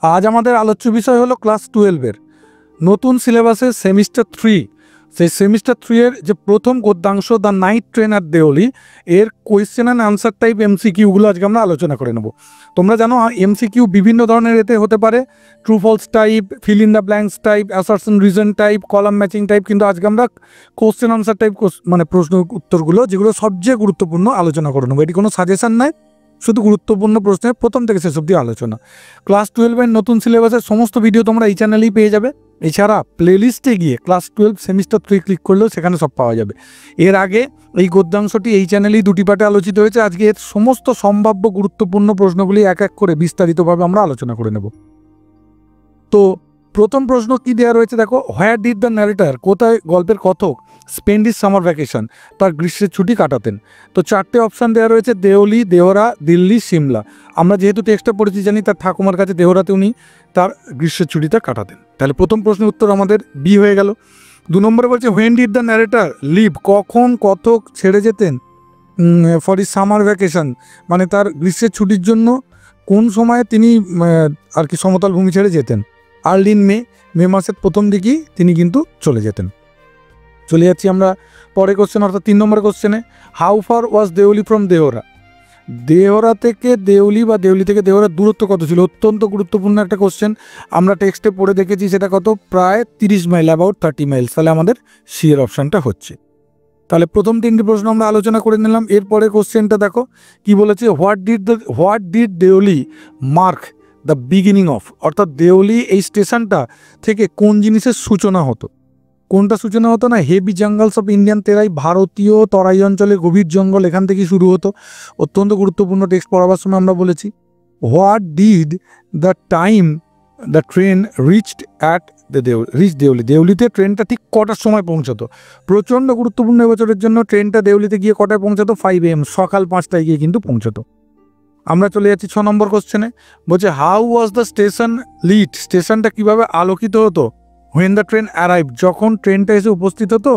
আজ আমাদের আলোচ্য বিষয় হলো ক্লাস 12-এর নতুন সিলেবাসের সেমিস্টার 3। সেই সেমিস্টার 3-এর যে প্রথম গদ্যাংশ the night train at Deoli এর কোয়েশ্চেন অ্যান্ড আনসার টাইপ এমসিকিউগুলো আজকে আমরা আলোচনা করে নেব। তোমরা জানো এমসিকিউ বিভিন্ন ধরনের এতে হতে পারে, true false type, fill in the blanks type, assertion reason type, column matching type, কিন্তু আজকে আমরা কোয়েশ্চেন আনসার টাইপ মানে প্রশ্ন উত্তরগুলো যেগুলো সবচেয়ে গুরুত্বপূর্ণ আলোচনা করে নেবো। এটি কোনো সাজেশন নয়, শুধু গুরুত্বপূর্ণ প্রশ্নের প্রথম থেকে শেষ অবধি আলোচনা। ক্লাস 12-এর নতুন সিলেবাসের সমস্ত ভিডিও তোমরা এই চ্যানেলেই পেয়ে যাবে। এছাড়া প্লেলিস্টে গিয়ে ক্লাস 12 সেমিস্টার 3 ক্লিক করলেও সেখানে সব পাওয়া যাবে। এর আগে এই গদ্যাংশটি এই চ্যানেলেই দুটি পার্টে আলোচিত হয়েছে। আজকে এর সমস্ত সম্ভাব্য গুরুত্বপূর্ণ প্রশ্নগুলি এক এক করে বিস্তারিতভাবে আমরা আলোচনা করে নেব। তো প্রথম প্রশ্ন কি দেওয়া রয়েছে দেখো, হোয়ার ডিড দ্য ন্যারেটার, কোথায় গল্পের কথক স্পেন্ড ইজ সামার ভ্যাকেশন, তার গ্রীষ্মের ছুটি কাটাতেন। তো চারটে অপশান দেওয়া রয়েছে, দেওলি, দেহরা, দিল্লি, সিমলা। আমরা যেহেতু টেক্সটটা পড়েছি জানি তার ঠাকুমার কাছে দেহরাতে উনি তার গ্রীষ্মের ছুটিটা কাটাতেন। তাহলে প্রথম প্রশ্নের উত্তর আমাদের বি হয়ে গেল। 2 নম্বরে বলছে when did the narrator leave, কখন কথক ছেড়ে যেতেন ফর ইজ সামার ভ্যাকেশন, মানে তার গ্রীষ্মের ছুটির জন্য কোন সময়ে তিনি আর কি সমতল ভূমি ছেড়ে যেতেন। আর্লি ইন মে মাসের প্রথম দিকেই তিনি কিন্তু চলে যেতেন। চলে যাচ্ছি আমরা পরে কোশ্চেন, অর্থাৎ 3 নম্বর কোশ্চেনে, how far was Deoli from Dehra, Dehra থেকে দেওলি বা দেওলি থেকে দেহরার দূরত্ব কত ছিল। অত্যন্ত গুরুত্বপূর্ণ একটা কোশ্চেন, আমরা টেক্সটে পড়ে দেখেছি সেটা কত, প্রায় 30 মাইল, অ্যাবাউট 30 মাইলস। তাহলে আমাদের সি এর অপশানটা হচ্ছে। তাহলে প্রথম 3টি প্রশ্ন আমরা আলোচনা করে নিলাম। এরপরে কোশ্চেনটা দেখো কি বলেছে, what did Deoli mark the beginning of, অর্থাৎ দেওলি এই স্টেশনটা থেকে কোন জিনিসের সূচনা হতো। কোনটা সূচনা হতো না, হেভি জঙ্গলস অফ ইন্ডিয়ান তেরাই, ভারতীয় তরাই অঞ্চলের গভীর জঙ্গল, এখান থেকে শুরু হতো। অত্যন্ত গুরুত্বপূর্ণ টেক্সট পড়াবার সময় আমরা বলেছি। What did the time the train reached at Deoli, দেওলিতে ট্রেনটা ঠিক কটার সময় পৌঁছতো। প্রচণ্ড গুরুত্বপূর্ণ এবছরের জন্য, ট্রেনটা দেওলিতে গিয়ে কটায় পৌঁছাতো, 5 AM, সকাল 5টায় গিয়ে কিন্তু পৌঁছতো। আমরা চলে যাচ্ছি 6 নম্বর কোশ্চেনে, বলছে how was the station lit, স্টেশনটা কিভাবে আলোকিত হতো। হোয়েন দ্য ট্রেন অ্যারাইভ, যখন ট্রেনটা এসে উপস্থিত হতো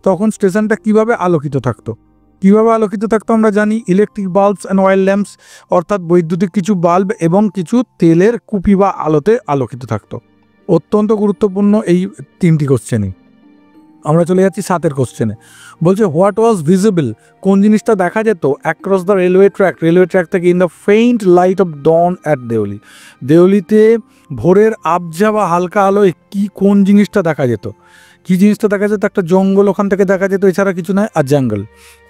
তখন স্টেশনটা কিভাবে আলোকিত থাকতো। কিভাবে আলোকিত থাকতো আমরা জানি, electric bulbs and oil lamps, অর্থাৎ বৈদ্যুতিক কিছু বাল্ব এবং কিছু তেলের কুপি বা আলোতে আলোকিত থাকতো। অত্যন্ত গুরুত্বপূর্ণ এই 3টি কোশ্চেনই। আমরা চলে যাচ্ছি 7 কোশ্চেনে, বলছে হোয়াট ওয়াজ ভিজিবল, কোন জিনিসটা দেখা যেত অ্যাক্রস দ্য রেলওয়ে ট্র্যাক থেকে in the faint light of dawn at Deoli, দেওলিতে ভোরের আবঝা বা হালকা আলোয় কোন জিনিসটা দেখা যেত। কি জিনিসটা দেখা যেত, একটা জঙ্গল ওখান থেকে দেখা যেত, এছাড়া কিছু নয়, আর জঙ্গল,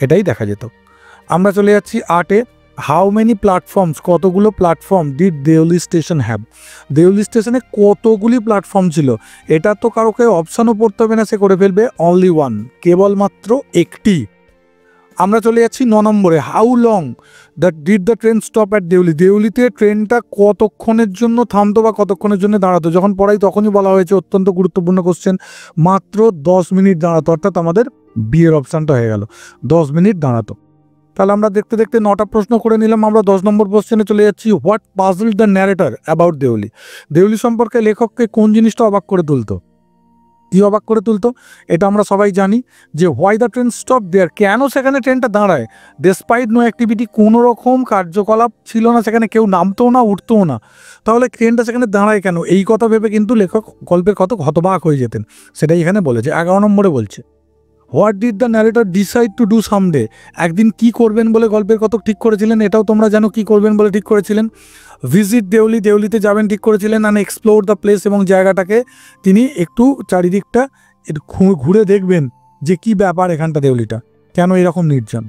এটাই দেখা যেত। আমরা চলে যাচ্ছি 8-এ, হাউ মেনি প্ল্যাটফর্মস, কতগুলো platform did Deoli station have, Deoli স্টেশনে কতগুলি প্ল্যাটফর্ম ছিল। এটা তো কারোকে অপশানও পড়তে হবে না, সে করে ফেলবে, অনলি ওয়ান, কেবলমাত্র একটি। আমরা চলে যাচ্ছি 9 নম্বরে, how long did the train stop at Deoli, দেওলিতে ট্রেনটা কতক্ষণের জন্য থামতো বা কতক্ষণের জন্য দাঁড়াতো। যখন পড়াই তখনই বলা হয়েছে, অত্যন্ত গুরুত্বপূর্ণ কোশ্চেন, মাত্র 10 মিনিট দাঁড়াতো, অর্থাৎ আমাদের বিয়ের অপশানটা হয়ে গেল, 10 মিনিট দাঁড়াতো। তাহলে আমরা দেখতে দেখতে 9টা প্রশ্ন করে নিলাম। আমরা 10 নম্বর কোশ্চেনে চলে যাচ্ছি, what puzzled the narrator about Deoli, Deoli সম্পর্কে লেখককে কোন জিনিসটা অবাক করে তুলতো। কি অবাক করে তুলতো, এটা আমরা সবাই জানি যে হোয়াই দ্য ট্রেন স্টপ দেয়ার, কেন সেখানে ট্রেনটা দাঁড়ায়, ডেসপাইট নো অ্যাক্টিভিটি, কোনো রকম কার্যকলাপ ছিল না সেখানে, কেউ নামতো না উঠতোও না, তাহলে ট্রেনটা সেখানে দাঁড়ায় কেন। এই কথা ভেবে কিন্তু লেখক গল্পের কত হতবাক হয়ে যেতেন, সেটাই এখানে বলেছে। 11 নম্বরে বলছে, what did the narrator decide to do someday, একদিন কি করবেন বলে গল্পের কত ঠিক করেছিলেন। এটাও তোমরা জানো কি করবেন বলে ঠিক করেছিলেন, ভিজিট দেওলি, দেওলিতে যাবেন ঠিক করেছিলেন, অ্যান্ড এক্সপ্লোর দ্য প্লেস, এবং জায়গাটাকে তিনি একটু চারিদিকটা একটু ঘুরে দেখবেন যে কি ব্যাপার এখানটা, দেওলিটা কেন এরকম নির্জন।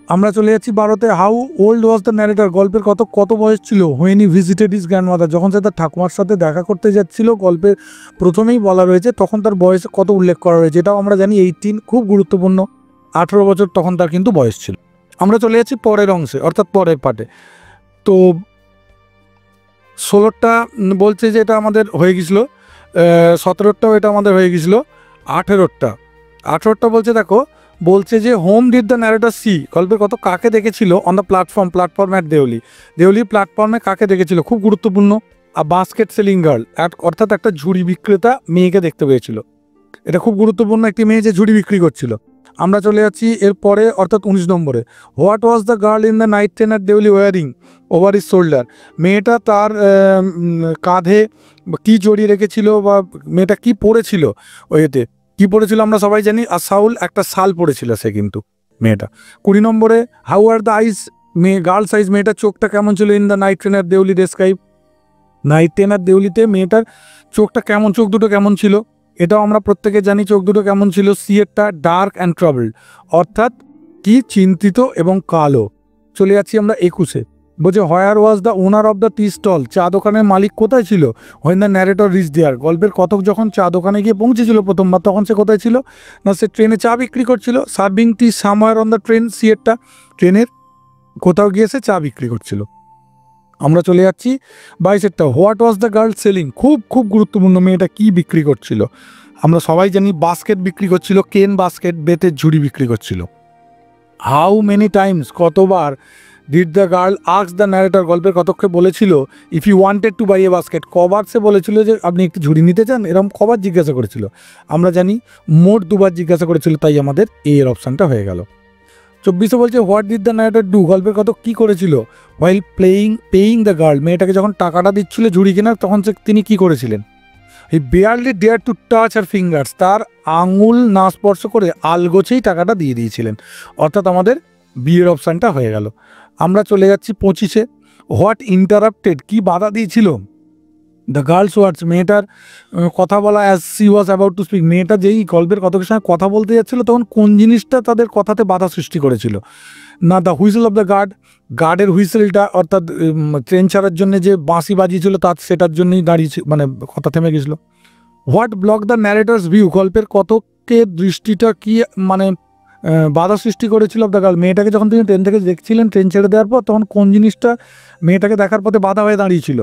আমরা চলে যাচ্ছি 12-তে, how old was the narrator, গল্পের কত বয়স ছিল। When he visited his grandmother, যখন সে তার ঠাকুমার সাথে দেখা করতে যাচ্ছিল, গল্পের প্রথমেই বলা রয়েছে, তখন তার বয়স কত উল্লেখ করা রয়েছে, এটাও আমরা জানি 18, খুব গুরুত্বপূর্ণ, 18 বছর তখন তার কিন্তু বয়স ছিল। আমরা চলে যাচ্ছি পরের অংশে, অর্থাৎ পরের পার্টে। তো 16টা বলছে যে এটা আমাদের হয়ে গেছিলো, 17টাও এটা আমাদের হয়ে গেছিলো, 18টা বলছে দেখো, বলছে যে whom did the narrator see, গল্পের কত কাকে দেখেছিল on the platform at Deoli, Deoli প্ল্যাটফর্মে কাকে দেখেছিল, খুব গুরুত্বপূর্ণ, আর বাস্কেট সেলিং গার্ল, অর্থাৎ একটা ঝুড়ি বিক্রেতা মেয়েকে দেখতে পেয়েছিল। এটা খুব গুরুত্বপূর্ণ, একটি মেয়ে যে ঝুড়ি বিক্রি করছিল। আমরা চলে যাচ্ছি এরপরে অর্থাৎ 19 নম্বরে। What was the girl in the night train at Deoli wearing over is shoulder? মেয়েটা তার কাঁধে কি জড়িয়ে রেখেছিল বা মেয়েটা কি পরেছিল, ওইতে কি পরেছিল আমরা সবাই জানি, আর সাউল একটা শাল পরেছিল সে কিন্তু মেয়েটা। 20 নম্বরে how are the eyes girl's eyes, মেয়েটার চোখটা কেমন ছিল in the night train at Deoli describe? Night train at দেউলিতে মেয়েটার চোখটা কেমন, চোখ দুটো কেমন ছিল? এটাও আমরা প্রত্যেকে জানি চোখ দুটো কেমন ছিল। সিয়েরটা ডার্ক অ্যান্ড ট্রাবলড, অর্থাৎ কি চিন্তিত এবং কালো। চলে যাচ্ছি আমরা 21-এ। বলছে where was the owner of the tea stall, চা দোকানের মালিক কোথায় ছিল? When the narrator reach there, গল্পের কথক যখন চা দোকানে গিয়ে পৌঁছেছিল প্রথমবার, তখন সে কোথায় ছিল? না, সে ট্রেনে চা বিক্রি করছিল। Serving tea somewhere on the train, সিয়েরটা ট্রেনের কোথাও গিয়ে সে চা বিক্রি করছিল। আমরা চলে যাচ্ছি 22-এরটা। What was the girl selling, খুব খুব গুরুত্বপূর্ণ, মেয়েটা কি বিক্রি করছিল? আমরা সবাই জানি বাস্কেট বিক্রি করছিল, কেন বাস্কেট, বেতের ঝুড়ি বিক্রি করছিল। হাউ মেনি টাইমস, কতবার did the girl ask the narrator, গল্পের কতক্ষে বলেছিল if you wanted to buy a basket, কবার সে বলেছিল যে আপনি একটি ঝুড়ি নিতে চান, এরকম কবার জিজ্ঞাসা করেছিল? আমরা জানি মোট 2বার জিজ্ঞাসা করেছিল, তাই আমাদের এর অপশানটা হয়ে গেল। 24-এ বলছে what did the narrator do, গল্পের কত কী করেছিল? হোয়াইল পেইং দ্য গার্ল, মেয়েটাকে যখন টাকাটা দিচ্ছিল ঝুড়ি কেনার, তখন তিনি কি করেছিলেন? He barely dare to touch her fingers, তার আঙুল না স্পর্শ করে আলগোছেই টাকাটা দিয়ে দিয়েছিলেন। অর্থাৎ আমাদের বিয়ের অপশানটা হয়ে গেল। আমরা চলে যাচ্ছি 25-এ। হোয়াট ইন্টারাপ্টেড, কি বাধা দিয়েছিল দ্য গার্লস ওয়ার্ডস, মেয়েটার কথা বলা as she was about to speak, মেয়েটা যেই গল্পের কথকের সঙ্গে কথা বলতে যাচ্ছিল তখন কোন জিনিসটা তাদের কথাতে বাধা সৃষ্টি করেছিল? না, দ্য হুইসেল অফ দ্য গার্ডের হুইসেলটা, অর্থাৎ ট্রেন ছাড়ার জন্য যে বাঁশি বাজিয়েছিল তার সেটার জন্যই দাঁড়িয়েছে, মানে কথা থেমে গেছিলো। What block the narrator's view, গল্পের কথকের দৃষ্টিটা কি মানে বাধা সৃষ্টি করেছিল অফ দ্য গার্ল, মেয়েটাকে যখন তিনি ট্রেন থেকে দেখছিলেন, ট্রেন ছেড়ে দেওয়ার পর, তখন কোন জিনিসটা মেয়েটাকে দেখার পথে বাধা হয়ে দাঁড়িয়েছিল?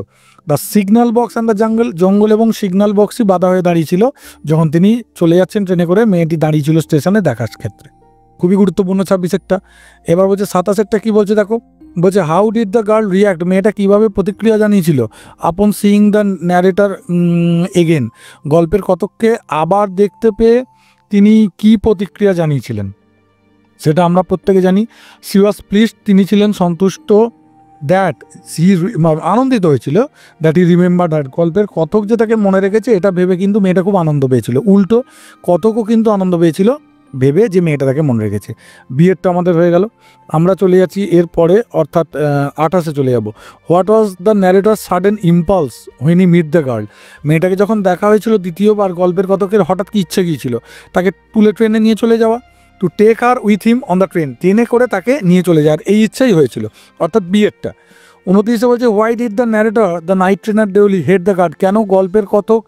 The signal box and the jungle এবং সিগন্যাল বক্সই বাধা হয়ে দাঁড়িয়েছিল যখন তিনি চলে যাচ্ছেন ট্রেনে করে, মেয়েটি দাঁড়িয়েছিল স্টেশনে দেখার ক্ষেত্রে। খুবই গুরুত্বপূর্ণ 26-এরটা। এবার বলছে 27-এরটা কী বলছে দেখো। বলছে how did the girl react, মেয়েটা কীভাবে প্রতিক্রিয়া জানিয়েছিল আপন সিইং দ্য ন্যারেটার এগেন, গল্পের কথককে আবার দেখতে পেয়ে তিনি কি প্রতিক্রিয়া জানিয়েছিলেন? সেটা আমরা প্রত্যেকে জানি। সি ওয়াজ প্লিজড, তিনি ছিলেন সন্তুষ্ট। দ্যাট সি, আনন্দিত হয়েছিল। দ্যাট ই রিমেম্বার দ্যাট, গল্পের কথক যে তাকে মনে রেখেছে এটা ভেবে কিন্তু মেয়েটা খুব আনন্দ পেয়েছিল। উল্টো কথকও কিন্তু আনন্দ পেয়েছিল ভেবে যে মেয়েটা তাকে মনে রেখেছে। বিয়েরটা আমাদের হয়ে গেল। আমরা চলে যাচ্ছি এরপরে, অর্থাৎ 28-এ চলে যাব। What was the narrator sudden impulse when he meet the girl, মেয়েটাকে যখন দেখা হয়েছিল দ্বিতীয়বার, গল্পের কথকের হঠাৎ কি ইচ্ছে গিয়েছিল? তাকে তুলে ট্রেনে নিয়ে চলে যাওয়া, to take her with him on the train, ট্রেনে করে তাকে নিয়ে চলে যাওয়ার এই ইচ্ছাই হয়েছিল, অর্থাৎ বিয়েরটা। 29-এ বলছে why did the narrator the night train at Deoli head the guard, কেন গল্পের কথক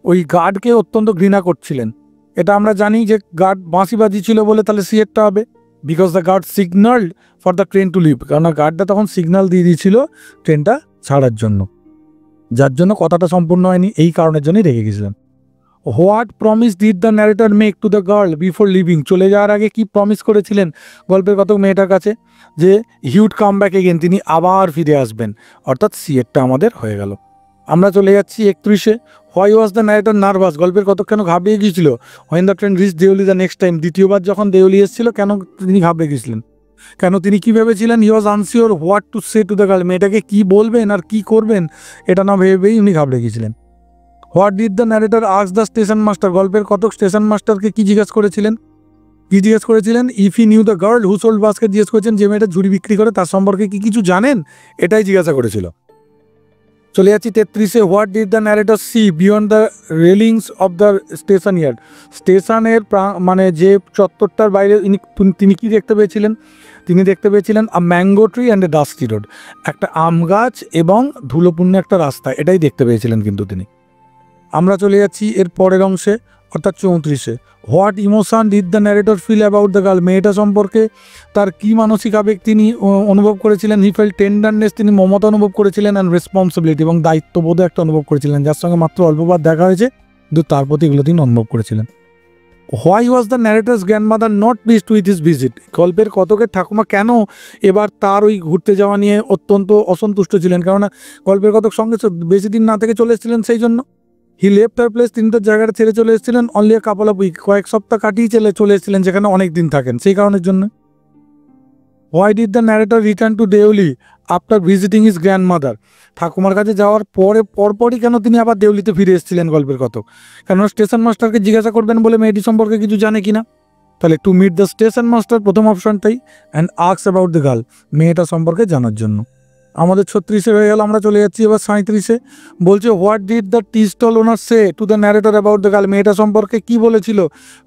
ওই গার্ডকে অত্যন্ত ঘৃণা করছিলেন? এটা আমরা জানি যে গার্ড বাঁশি বাজিয়েছিল বলে, তাহলে সিয়েরটা হবে। Because the guard signalled for the train to leave, কারণ গার্ডটা তখন সিগন্যাল দিয়ে দিয়েছিল ট্রেনটা ছাড়ার জন্য, যার জন্য কথাটা সম্পূর্ণ হয়নি, এই কারণের জন্যই রেগে গেছিলেন। What promise did the narrator make two the girl before living, চলে যাওয়ার আগে কি প্রমিস করেছিলেন গল্পের কথক মেয়েটার কাছে? যে he would come back again, তিনি আবার ফিরে আসবেন, অর্থাৎ সিয়েরটা আমাদের হয়ে গেল। আমরা চলে যাচ্ছি 31-এ। Why was the narrator nervous, গল্পের কতক কেন ঘাবড়িয়ে গিয়েছিল? When the train reach Deoli the next time, দ্বিতীয়বার যখন দেউলি এসেছিল কেন তিনি ঘাবড়ে গিয়েছিলেন? কেন তিনি কী ভেবেছিলেন? He was unsure what to say to the girl, মেয়েটাকে কী বলবেন আর কী করবেন এটা না ভেবেই উনি ঘাবড়ে গিয়েছিলেন। What did the narrator ask the station master, গল্পের কতক স্টেশন মাস্টারকে কী জিজ্ঞেস করেছিলেন? If he knew the girl who sold basket, জিজ্ঞেস করেছেন যে মেয়েটা ঝুড়ি বিক্রি করে তার সম্পর্কে কি কিছু জানেন, এটাই জিজ্ঞাসা করেছিল। চলে যাচ্ছি 33-এ। What did the narrator see beyond the railings of the station yard, স্টেশনের মানে যে চত্বরটার বাইরে তিনি কি দেখতে পেয়েছিলেন? তিনি দেখতে পেয়েছিলেন আ mango tree and a dusty road, একটা আম গাছ এবং ধুলোপূর্ণ একটা রাস্তা, এটাই দেখতে পেয়েছিলেন কিন্তু তিনি। আমরা চলে যাচ্ছি এর পরের অংশে, অর্থাৎ 34-এ। What emotion did the narrator feel about the girl, মেয়েটা সম্পর্কে তার কি মানসিক আবেগ তিনি অনুভব করেছিলেন? হি ফেল টেন্ডারনেস, তিনি মমতা অনুভব করেছিলেন, অ্যান্ড রেসপন্সিবিলিটি, এবং দায়িত্ববোধ একটা অনুভব করেছিলেন, যার সঙ্গে মাত্র অল্পবার দেখা হয়েছে কিন্তু তার প্রতি এগুলো তিনি অনুভব করেছিলেন। Why was the narrator's grandmother not pleased with his visit, গল্পের কথকের ঠাকুমা কেন এবার তার ওই ঘুরতে যাওয়া নিয়ে অত্যন্ত অসন্তুষ্ট ছিলেন? কেননা গল্পের কথক সঙ্গে বেশি দিন না থেকে চলে এসেছিলেন সেই জন্য। হি লেফট হার প্লেস, তিনি তার জায়গাটা ছেড়ে চলে এসেছিলেন only a couple of week, কয়েক সপ্তাহ কাটিয়ে চলে এসেছিলেন, যেখানে অনেক দিন থাকেন সেই কারণের জন্য। Why did the narrator return to Deoli after visiting his grandmother, ঠাকুমার কাছে যাওয়ার পরপরই কেন তিনি আবার দেউলিতে ফিরে এসেছিলেন গল্পের কত, কেননা স্টেশন মাস্টারকে জিজ্ঞাসা করবেন বলে মেয়েটি সম্পর্কে কিছু জানে কিনা। তাহলে to meet the station master প্রথম অপশনটাই, and ask about the girl, মেয়েটা সম্পর্কে জানার জন্য। আমাদের 36 হয়ে গেল, আমরা চলে যাচ্ছি এবার 37-এ। বলছে what did the tea stall owner say to the narrator about the girl, মেয়েটা সম্পর্কে কি বলেছিল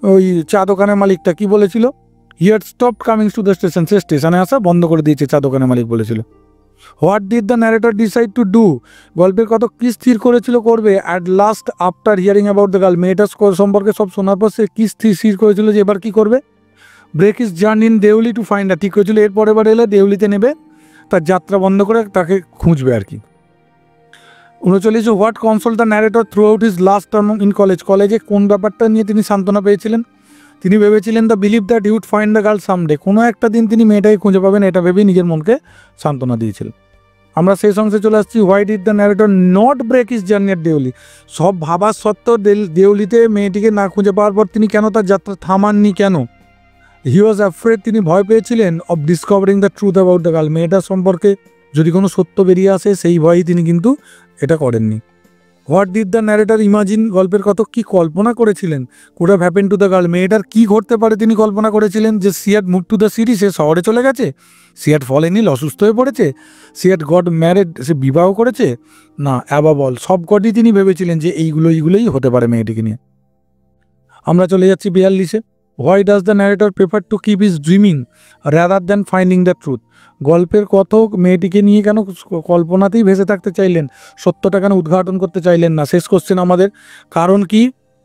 ওই চা দোকানের মালিকটা, কি বলেছিল? He had stopped coming to the station, সে স্টেশনে আসা বন্ধ করে দিয়েছে, চা দোকানের মালিক বলেছিল। What did the narrator decide to do, গল্পের কত কি স্থির করেছিল করবে at last after hearing about the girl, মেয়েটা সম্পর্কে সব শোনার পর সে কি স্থির করেছিল যে এবার কি করবে? Break is journey in Deoli to find out, ঠিক করেছিল এরপর এবার এলে দেউলিতে নেবে, তার যাত্রা বন্ধ করে তাকে খুঁজবে আর কি। 39, what console the narrator through out his last term in college, কলেজে কোন ব্যাপারটা নিয়ে তিনি সান্ত্বনা পেয়েছিলেন? তিনি ভেবেছিলেন the believe that ইউড find the girl someday, কোনো একটা দিন তিনি মেয়েটাকে খুঁজে পাবেন, এটা ভেবেই নিজের মনকে সান্ত্বনা দিয়েছিলেন। আমরা শেষ অংশে চলে আসছি। Why did the narrator not break his journey at Deoli, সব ভাবার সত্ত্বেও দেউলিতে মেয়েটিকে না খুঁজে পাওয়ার পর তিনি কেন তার যাত্রা থামাননি কেন? হি ওয়াজ অ্যাফ্রেড, তিনি ভয় পেয়েছিলেন of discovering the truth about the girl, মেয়েটার সম্পর্কে যদি কোনো সত্য বেরিয়ে আসে সেই ভয়েই তিনি কিন্তু এটা করেননি। What did the narrator imagine, গল্পের কত কি কল্পনা করেছিলেন could have happened to the girl, মেয়েটার কি ঘটতে পারে তিনি কল্পনা করেছিলেন? যে she had move to the city, সে শহরে চলে গেছে, সি হ্যাড ফলেন ইল, অসুস্থ হয়ে পড়েছে, সি হ্যাড গট ম্যারেড, সে বিবাহ করেছে, না অ্যাবাভ অল সব কটি তিনি ভেবেছিলেন যে এইগুলোই হতে পারে মেয়েটিকে নিয়ে। আমরা চলে যাচ্ছি 42-এ। Why does the narrator prefer to keep his dreaming rather than finding the truth, গল্পের কথক মেয়েটিকে নিয়ে কেন কল্পনাতেই ভেসে থাকতে চাইলেন, সত্যটা কেন উদ্ঘাটন করতে চাইলেন না? শেষ কোশ্চেন আমাদের, কারণ কি?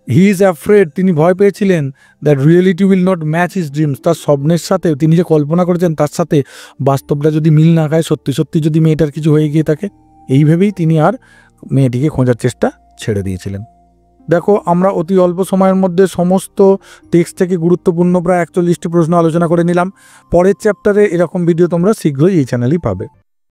হি ইজ অ্যাফ্রেড, তিনি ভয় পেয়েছিলেন that reality will not match his dreams, তার স্বপ্নের সাথে তিনি যে কল্পনা করেছেন তার সাথে বাস্তবটা যদি মিল না খায়, সত্যি যদি মেয়েটার কিছু হয়ে গিয়ে থাকে, এই ভেবেই তিনি আর মেয়েটিকে খোঁজার চেষ্টা ছেড়ে দিয়েছিলেন। দেখো, আমরা অতি অল্প সময়ের মধ্যে সমস্ত টেক্সট থেকে গুরুত্বপূর্ণ প্রায় 41টি প্রশ্ন আলোচনা করে নিলাম। পরের চ্যাপ্টারে এরকম ভিডিও তোমরা শীঘ্রই এই চ্যানেলেই পাবে।